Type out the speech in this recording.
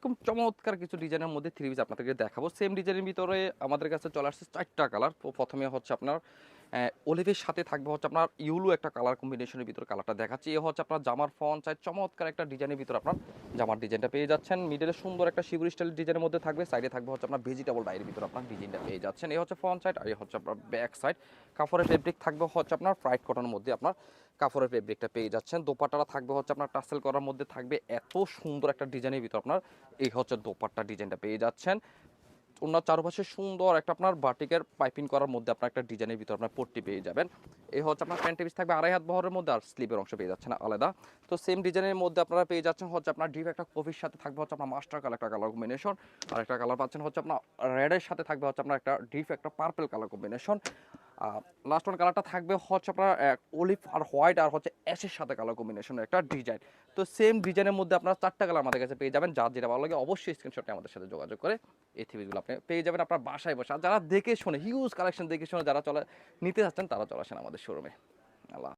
খুব চমৎকার কিছু ডিজাইনের মধ্যে থ্রি পিস আপনাদেরকে দেখাবো। সেম ডিজাইনের ভিতরে আমাদের কাছে চলে আসছে ৪ টা কালার। তো প্রথমে হচ্ছে আপনার অলিভের সাথে থাকবে হচ্ছে আপনার ইয়েলো একটা কালার কম্বিনেশনের ভিতরে কালারটা দেখাচ্ছি। এ হচ্ছে আপনার জামার ফ্রন্ট সাইড চমৎকার একটা ডিজাইনের ভিতরে আপনার জামার ডিজাইনটা পেয়ে যাচ্ছেন। মিডলে সুন্দর একটা শিবরি স্টাইল ডিজাইনের মধ্যে থাকবে। সাইডে থাকবে হচ্ছে আপনার ভেজিটেবল ডায়ের ভিতরে আপনার ডিজাইনটা পেয়ে যাচ্ছেন। এই হচ্ছে ফ্রন্ট সাইড আর এই হচ্ছে আপনার ব্যাক সাইড। কাপড়ের ফেব্রিক থাকবে হচ্ছে আপনার ফ্রাইড কটনের মধ্যে আপনার কাপড়ের ফেব্রিকটা পেয়ে যাচ্ছেন। দোপাট্টাটা থাকবে হচ্ছে আপনার টাসেল করার মধ্যে থাকবে এত সুন্দর একটা ডিজাইনের ভিতর আপনার এই হচ্ছে দোপাট্টা ডিজাইনটা পেয়ে যাচ্ছেন। ওনার চারপাশে সুন্দর একটা আপনার বাটিকের পাইপিং করার মধ্যে আপনার একটা ডিজাইনের ভিতর আপনার পট্টি পেয়ে যাবেন। এই হচ্ছে আপনার প্যান্টের পিস থাকবে 2.5 হাত বহরের মধ্যে আর স্লিপের অংশ পেয়ে যাচ্ছেন আলাদা। তো সেম ডিজাইনের মধ্যে আপনারা পেয়ে যাচ্ছেন হচ্ছে আপনার ডিপ একটা কফির সাথে থাকবে হচ্ছে আপনার মাস্টার কালার একটা কালার কম্বিনেশন। আর একটা কালার পাচ্ছেন হচ্ছে আপনার রেডের সাথে থাকবে হচ্ছে আপনার একটা ডিপ একটা purple colour combination. Last one কালারটা থাকবে হচ্ছে আপনার অলিভ আর হোয়াইট আর হচ্ছে অ্যাশের সাথে কালার কম্বিনেশনের একটা ডিজাইন। তো সেম ডিজাইনের মধ্যে আপনারা 4টা কালার আমাদের কাছে পেয়ে যাবেন। যার যেটা ভালো লাগে অবশ্যই স্ক্রিনশটে আমাদের সাথে যোগাযোগ করে এই থ্রিপিসগুলো আপনি পেয়ে যাবেন আপনার বাসায় বসে। আর যারা দেখে শুনে হিউজ কালেকশন দেখে শুনে যারা চলে নিতে যাচ্ছেন তারা চলে আসেন আমাদের শোরুমে। আল্লাহ।